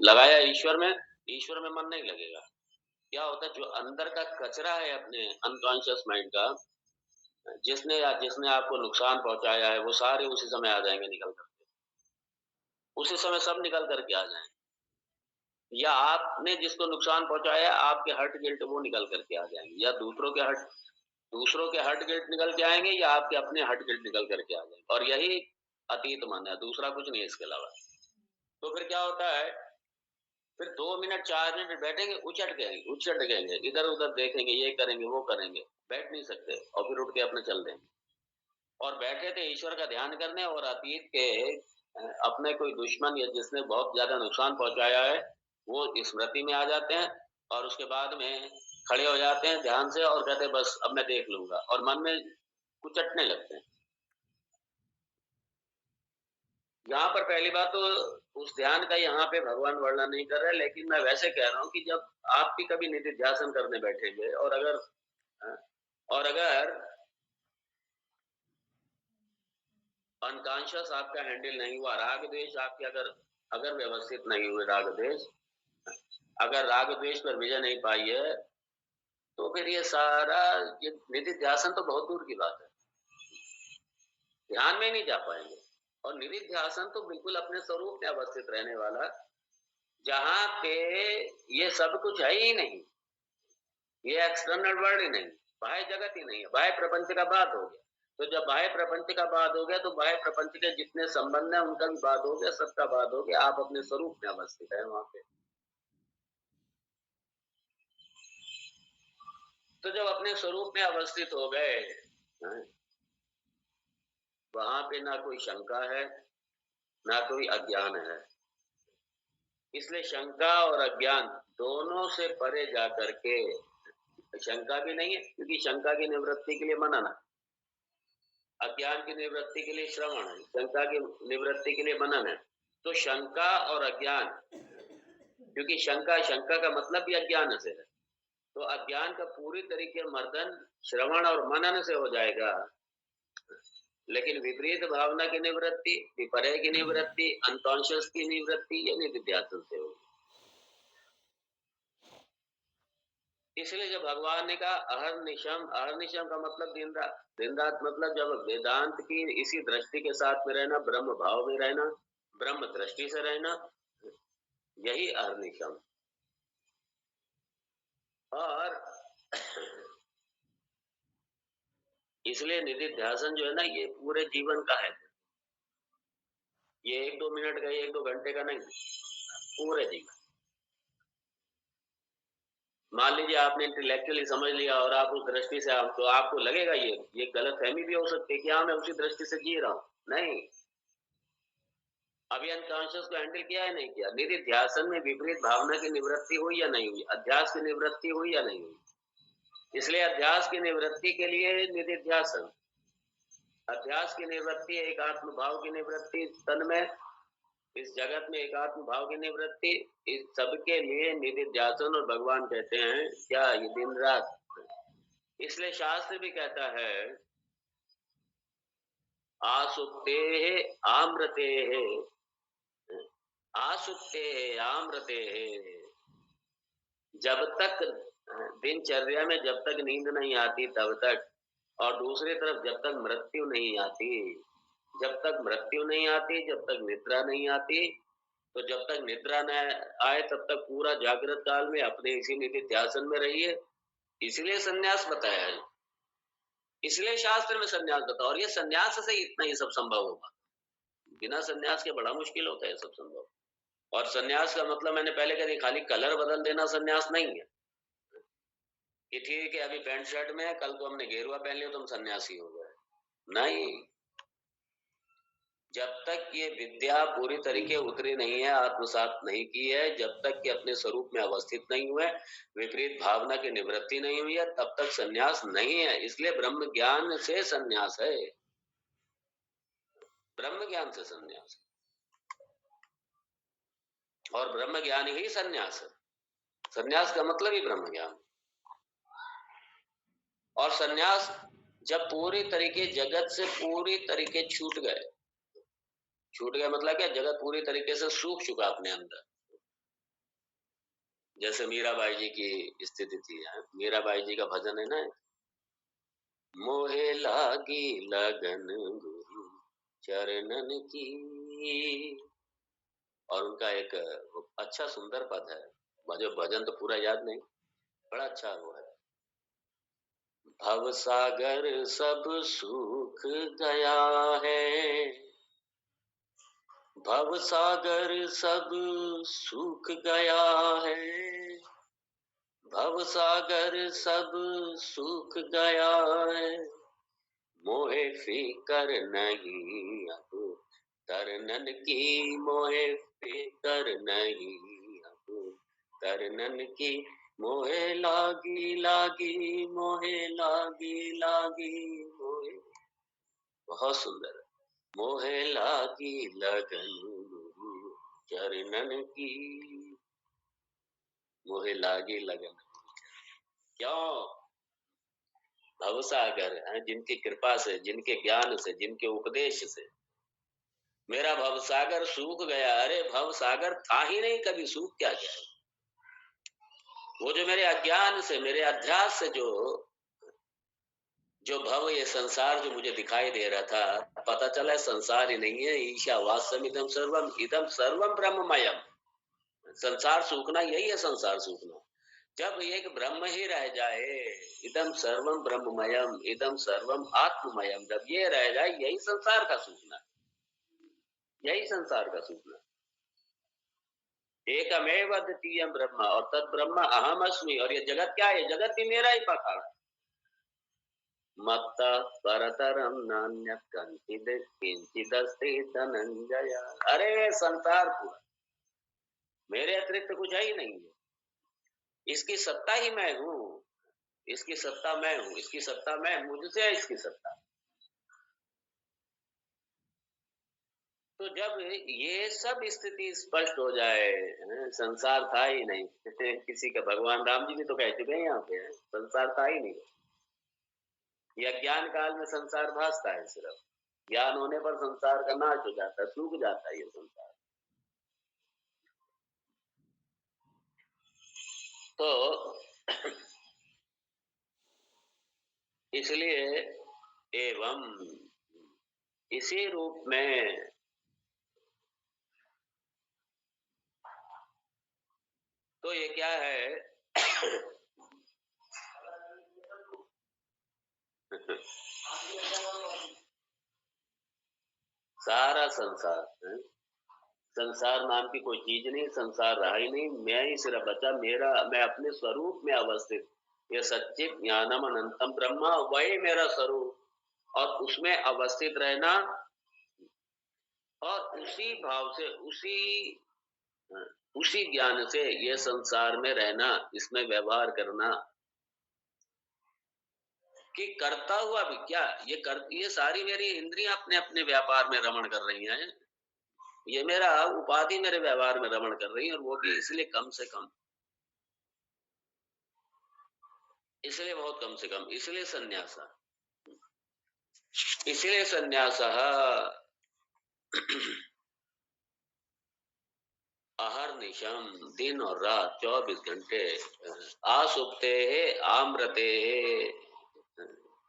लगाया ईश्वर में मन नहीं लगेगा। क्या होता है, जो अंदर का कचरा है अपने अनकॉन्शियस माइंड का, जिसने आपको नुकसान पहुंचाया है, वो सारे उसी समय आ जाएंगे निकल कर। उसी समय सब निकल करके आ जाएंगे, या आपने जिसको नुकसान पहुंचाया, आपके हर्ट गिल्ट वो निकल करके आ जाएंगे, या दूसरों के हर्ट गिल्ट निकल के आएंगे, या आपके अपने हर्ट गिल्ट निकल करके आ जाएंगे। और यही अतीत मन है, दूसरा कुछ नहीं है इसके अलावा। तो फिर क्या होता है, फिर 2 मिनट 4 मिनट बैठेंगे, उचट गएंगे, इधर उधर देखेंगे, ये करेंगे वो करेंगे, बैठ नहीं सकते, और फिर उठ के अपने चल देंगे। और बैठे थे ईश्वर का ध्यान करने, और अतीत के अपने कोई दुश्मन या जिसने बहुत ज्यादा नुकसान पहुंचाया है, वो स्मृति में आ जाते हैं, और उसके बाद में खड़े हो जाते हैं ध्यान से, और कहते हैं बस अब मैं देख लूंगा, और मन में कुचटने लगते हैं। यहाँ पर पहली बात तो उस ध्यान का यहाँ पे भगवान वर्णन नहीं कर रहे, लेकिन मैं वैसे कह रहा हूँ कि जब आप भी कभी निधिध्यासन करने बैठेंगे, और अगर अनकॉन्शियस आपका हैंडल नहीं हुआ, राग द्वेष आपके अगर व्यवस्थित नहीं हुए, अगर राग द्वेष पर विजय नहीं पाई है, तो फिर ये निधिध्यासन तो बहुत दूर की बात है, ध्यान में नहीं जा पाएंगे। और निधिध्यासन तो बिल्कुल अपने स्वरूप में अवस्थित रहने वाला, जहां पे ये सब कुछ है ही नहीं, ये एक्सटर्नल वर्ल्ड ही नहीं, बाह्य जगत ही नहीं है, बाह्य प्रपंच का बात हो गया। तो जब बाह्य प्रपंच का बात हो गया, तो बाह्य प्रपंच के जितने संबंध है उनका भी बात हो गया, सबका बात हो गया, आप अपने स्वरूप में अवस्थित है वहां पे। तो जब अपने स्वरूप में अवस्थित हो गए, वहां पे ना कोई शंका है, ना कोई अज्ञान है। इसलिए शंका और अज्ञान दोनों से परे जाकर के, शंका भी नहीं है क्योंकि शंका की निवृत्ति के लिए मनन है, अज्ञान की निवृत्ति के लिए श्रवण है, शंका की निवृत्ति के लिए मनन है। तो शंका और अज्ञान, क्योंकि शंका का मतलब भी अज्ञान से है, तो अज्ञान का पूरी तरीके मर्दन श्रवण और मनन से हो जाएगा। लेकिन विपरीत भावना की निवृत्ति, विपर्य की निवृत्ति, अनकॉन्शियस की निवृत्ति, ये निधिध्यासन से होगी। इसलिए जब भगवान ने कहा अहर्निशम का मतलब दिन रात मतलब जब वेदांत की इसी दृष्टि के साथ में रहना, ब्रह्म भाव में रहना, ब्रह्म दृष्टि से रहना, यही अहर्निशम। और इसलिए निधिध्यासन जो है ना, ये पूरे जीवन का है, ये 1-2 मिनट का, 1-2 घंटे का नहीं, पूरे जीवन। मान लीजिए आपने इंटेलेक्चुअली समझ लिया और आप उस दृष्टि से, तो आपको लगेगा ये गलतफहमी भी हो सकती है कि हाँ मैं उसी दृष्टि से जी रहा हूँ, नहीं, अभी अनकॉन्शियस को हैंडल किया है नहीं किया। निधिध्यासन में विपरीत भावना की निवृत्ति हुई या नहीं हुई, अध्यास की निवृत्ति हुई या नहीं हुई। इसलिए अध्यास की निवृत्ति के लिए निधिध्यासन, अध्यास की निवृत्ति, एकात्म भाव की निवृत्ति, तन में इस जगत में एकात्म भाव की निवृत्ति, इस सबके लिए निधिध्यासन। और भगवान कहते हैं क्या, ये दिन रात। इसलिए शास्त्र भी कहता है आसुप्ते आमृते आसुप्ते आमृते, जब तक दिनचर्या में जब तक नींद नहीं आती तब तक, और दूसरी तरफ जब तक मृत्यु नहीं आती, जब तक मृत्यु नहीं आती, जब तक निद्रा नहीं आती, तो जब तक निद्रा न आए तब तक पूरा जागृत काल में अपने इसी निधिध्यासन में रहिए। इसलिए संन्यास बताया है, इसलिए शास्त्र में संन्यास बताओ। और ये संन्यास से इतना ही सब संभव होगा, बिना संन्यास के बड़ा मुश्किल होता है सब संभव। और संन्यास का मतलब मैंने पहले कह दिया, खाली कलर बदल देना संन्यास नहीं है कि ठीक है अभी पैंट शर्ट में है, कल को हमने गेरुआ पहन लिया तो हम सन्यासी हो गए, नहीं। जब तक ये विद्या पूरी तरीके उतरी नहीं है, आत्मसात नहीं की है, जब तक कि अपने स्वरूप में अवस्थित नहीं हुए, विपरीत भावना की निवृत्ति नहीं हुई है, तब तक सन्यास नहीं है। इसलिए ब्रह्म ज्ञान से सन्यास है, ब्रह्म ज्ञान से सन्यास, और ब्रह्म ज्ञान ही सन्यास है। सन्यास का मतलब ही ब्रह्म ज्ञान। और सन्यास जब पूरी तरीके जगत से पूरी तरीके छूट गए मतलब क्या, जगत पूरी तरीके से सूख चुका अपने अंदर, जैसे मीराबाई जी की स्थिति थी। मीराबाई जी का भजन है ना, मोहे लागी लगन गुरु चरणन की, और उनका एक अच्छा सुंदर पद है। मुझे भजन तो पूरा याद नहीं, बड़ा अच्छा वो है। भव सागर सब सूख गया है, भव सागर सब सूख गया है, भव सागर सब सूख गया है, मोहे फिकर नहीं अब तरनन की, मोहे फिकर नहीं अब तरनन की, मोहे लागी लागी, मोहे लागी लागी, मोहे, बहुत सुंदर है। मोहे लागी लगन गुरु चरणन की, मोहे लागी लगन। क्यों? भवसागर है, जिनकी कृपा से, जिनके ज्ञान से, जिनके उपदेश से मेरा भवसागर सूख गया। अरे भवसागर था ही नहीं, कभी सूख क्या गया? वो जो मेरे अज्ञान से, मेरे अध्यास से जो जो भव, ये संसार जो मुझे दिखाई दे रहा था, पता चला संसार ही नहीं है, ईशा वास्तव इदम सर्वम ब्रह्ममयम। संसार सूखना यही है, संसार सूखना। जब एक ब्रह्म ही रह जाए, इदम सर्वम ब्रह्ममयम, इदम सर्वम आत्ममयम, जब ये रह जाए, यही संसार का सूखना, यही संसार का सूखना। एकमेव द्वितीय ब्रह्म, और तद ब्रह्म अहम अस्मि, और ये जगत क्या है? जगत भी मेरा ही पखाड़ा। मत्त परतरम नान्य कंचिद किंचिदस्ति धनंजय। अरे संसार पूरा मेरे अतिरिक्त कुछ है ही नहीं है, इसकी सत्ता ही मैं हूँ, इसकी सत्ता मैं हूँ, इसकी सत्ता मैं, मुझसे है इसकी सत्ता। तो जब ये सब स्थिति स्पष्ट हो जाए, संसार था ही नहीं, किसी का, भगवान राम जी भी तो कह चुके हैं यहाँ पे, संसार था ही नहीं। यह ज्ञान काल में संसार भासता है, सिर्फ ज्ञान होने पर संसार का नाश हो जाता है, सूख जाता है ये संसार। तो इसलिए एवं इसी रूप में, तो ये क्या है? सारा संसार है? संसार नाम की कोई चीज नहीं, संसार रहा ही नहीं, मैं ही सिर्फ बचा। मेरा, मैं अपने स्वरूप में अवस्थित, ये सच्चित ज्ञानम अनंतम ब्रह्म, वही मेरा स्वरूप, और उसमें अवस्थित रहना, और उसी भाव से, उसी ज्ञान से ये संसार में रहना, इसमें व्यवहार करना, कि करता हुआ भी क्या, ये सारी मेरी इंद्रियां अपने अपने व्यापार में रमण कर रही हैं, ये मेरा उपाधि मेरे व्यवहार में रमण कर रही है, और वो भी इसलिए कम से कम, इसलिए बहुत कम से कम, इसलिए संन्यास, इसलिए संन्यास अहर्निशम, दिन और रात 24 घंटे, आसुप्ते है आमृते है,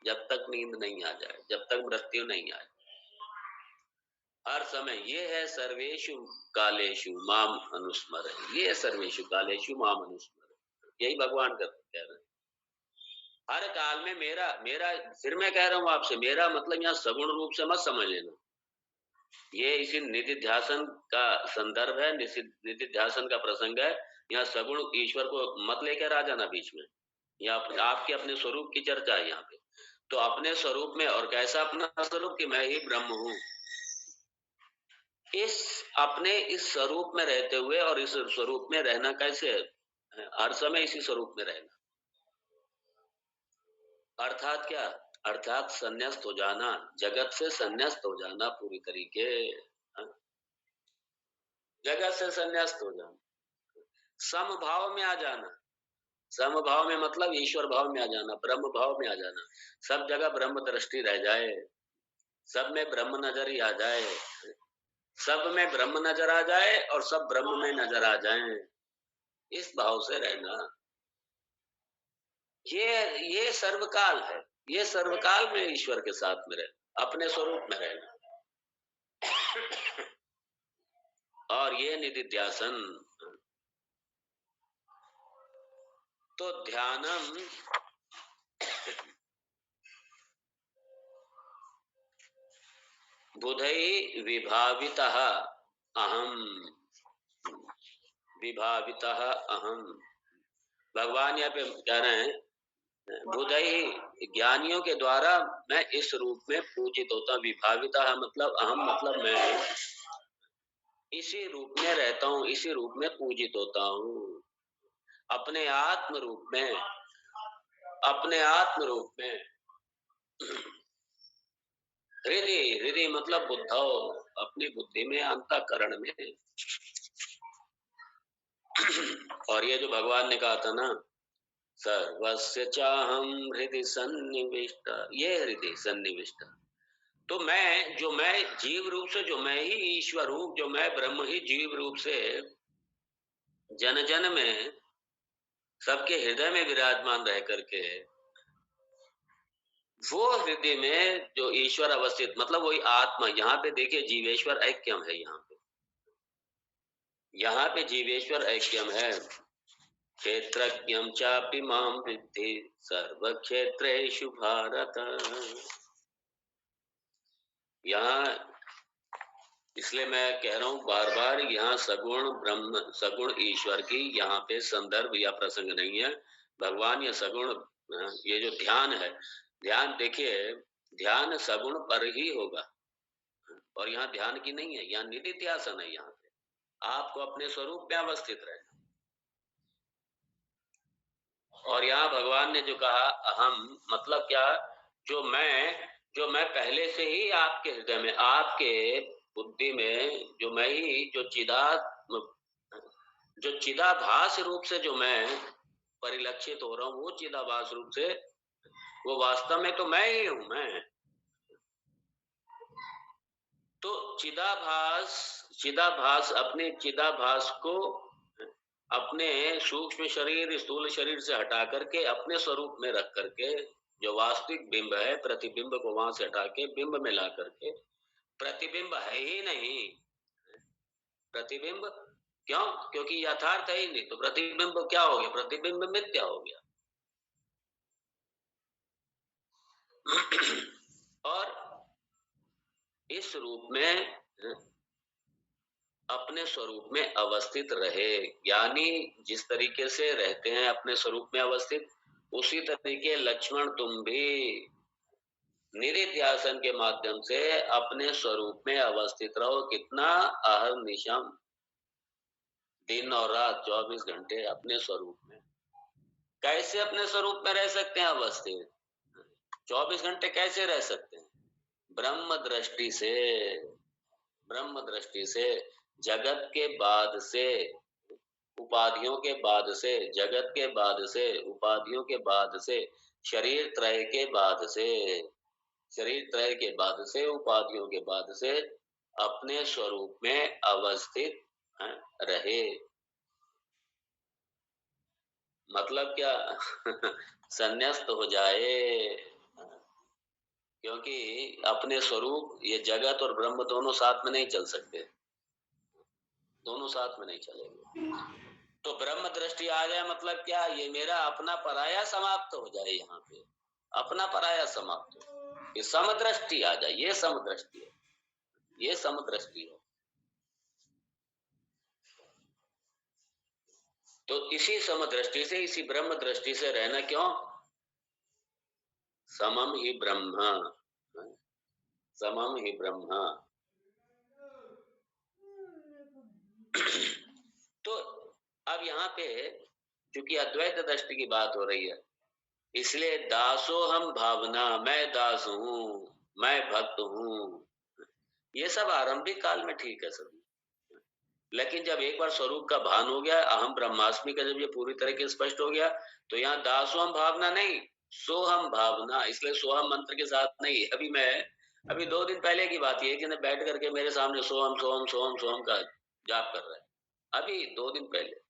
जब तक नींद नहीं आ जाए, जब तक मृत्यु नहीं आए, हर समय ये है। सर्वेषु कालेषु माम अनुस्मर, ये है सर्वेषु कालेषु माम अनुस्मर, यही भगवान का कह रहे हैं। हर काल में मेरा, मेरा फिर मैं कह रहा हूं आपसे, मेरा मतलब यहाँ सगुण रूप से मत समझ लेना, ये इसी निधिध्यासन का संदर्भ है, निधिध्यासन का प्रसंग है। यहाँ सगुण ईश्वर को मत लेकर आ जाना बीच में, यहाँ आपके अपने स्वरूप की चर्चा है यहाँ पे। तो अपने स्वरूप में, और कैसा अपना स्वरूप, कि मैं ही ब्रह्म हूँ, इस अपने इस स्वरूप में रहते हुए, और इस स्वरूप में रहना कैसे है? हर समय इसी स्वरूप में रहना, अर्थात क्या? अर्थात संन्यास्त हो जाना, जगत से संन्यास्त हो जाना पूरी तरीके, जगत से संन्यास्त हो जाना, समभाव में आ जाना। समभाव में मतलब ईश्वर भाव में आ जाना, ब्रह्म भाव में आ जाना, सब जगह ब्रह्म दृष्टि रह जाए, सब में ब्रह्म नजर ही आ जाए, सब में ब्रह्म नजर आ जाए, और सब ब्रह्म में नजर आ जाए। इस भाव से रहना, ये सर्वकाल है। ये सर्वकाल में ईश्वर के साथ में रहना, अपने स्वरूप में रहना। और ये निधिध्यासन। तो ध्यानम बुधै विभावितः अहम, विभावितः अहम। भगवान यहाँ पे कह रहे हैं बुधै, ज्ञानियों के द्वारा मैं इस रूप में पूजित होता हूँ। विभावितः मतलब अहम मतलब मैं इसी रूप में रहता हूँ, इसी रूप में पूजित होता हूँ। अपने आत्म रूप में, अपने आत्म रूप में। हृदय, हृदय मतलब बुद्धौ, अपनी बुद्धि में, अंतःकरण में। और ये जो भगवान ने कहा था ना, सर्वस्य चाहम हृदय सन्निविष्ट, ये हृदय सन्निविष्ट। तो मैं जीव रूप से, जो मैं ही ईश्वर हूँ, जो मैं ब्रह्म ही जीव रूप से जन जन में, सबके हृदय में विराजमान रह करके, वो हृदय में जो ईश्वर अवस्थित, मतलब वही आत्मा। यहाँ पे देखिए जीवेश्वर ऐक्यम है। यहाँ पे जीवेश्वर ऐक्यम है। क्षेत्रज्ञम चापि माम विद्धि सर्व क्षेत्रेषु भारत। यहाँ इसलिए मैं कह रहा हूँ बार बार, यहाँ सगुण ब्रह्म, सगुण ईश्वर की यहाँ पे संदर्भ या प्रसंग नहीं है। भगवान या सगुण, ये जो ध्यान है, ध्यान देखिए, ध्यान सगुण पर ही होगा। और यहाँ ध्यान की नहीं है, यहाँ निधिध्यासन है। यहाँ पे आपको अपने स्वरूप में अवस्थित रहना। और यहाँ भगवान ने जो कहा अहम, मतलब क्या, जो मैं पहले से ही आपके हृदय में, आपके बुद्धि में, जो मैं ही, जो चिदाभास रूप से जो मैं परिलक्षित हो रहा हूँ, वो चिदाभास रूप से, वो वास्तव में तो मैं ही हूं। मैं तो चिदाभास अपने चिदाभास को अपने सूक्ष्म शरीर, स्थूल शरीर से हटा करके अपने स्वरूप में रख करके, जो वास्तविक बिंब है, प्रतिबिंब को वहां से हटा के बिंब में ला करके, प्रतिबिंब है ही नहीं। प्रतिबिंब क्यों? क्योंकि यथार्थ है ही नहीं, तो प्रतिबिंब क्या हो गया? प्रतिबिंब मिथ्या हो गया। और इस रूप में अपने स्वरूप में अवस्थित रहे। यानी जिस तरीके से रहते हैं अपने स्वरूप में अवस्थित, उसी तरीके लक्ष्मण तुम भी निधिध्यासन के माध्यम से अपने स्वरूप में अवस्थित रहो। कितना? अहर्निशम, दिन और रात 24 घंटे अपने स्वरूप में। कैसे अपने स्वरूप में रह सकते हैं अवस्थित? 24 घंटे कैसे रह सकते हैं? ब्रह्म दृष्टि से, ब्रह्म दृष्टि से, जगत के बाद से, उपाधियों के बाद से, जगत के बाद से, उपाधियों के बाद से, शरीर त्रय के बाद से, शरीर त्रय के बाद से, उपाधियों के बाद से अपने स्वरूप में अवस्थित रहे। मतलब क्या? संन्यास्त हो जाए। क्योंकि अपने स्वरूप, ये जगत और ब्रह्म दोनों साथ में नहीं चल सकते, दोनों साथ में नहीं चलेंगे। तो ब्रह्म दृष्टि आ जाए मतलब क्या? ये मेरा अपना पराया समाप्त हो जाए। यहाँ पे अपना पराया समाप्त हो, ये समदृष्टि आ जाए। ये समदृष्टि है, ये समदृष्टि है। तो इसी समदृष्टि से, इसी ब्रह्म दृष्टि से रहना। क्यों? समम ही ब्रह्म, समम ही ब्रह्म। तो अब यहाँ पे चूंकि अद्वैत दृष्टि की बात हो रही है, इसलिए दासो हम भावना, मैं दास हूं, मैं भक्त हूं, ये सब आरंभिक काल में ठीक है सभी। लेकिन जब एक बार स्वरूप का भान हो गया, अहम ब्रह्मास्मि का जब ये पूरी तरह से स्पष्ट हो गया, तो यहाँ दासोहम भावना नहीं, सोहम भावना। इसलिए सोहम मंत्र के साथ नहीं। अभी 2 दिन पहले की बात है कि बैठ करके मेरे सामने सोहम सोहम सोहम सोहम का जाप कर रहा है। अभी 2 दिन पहले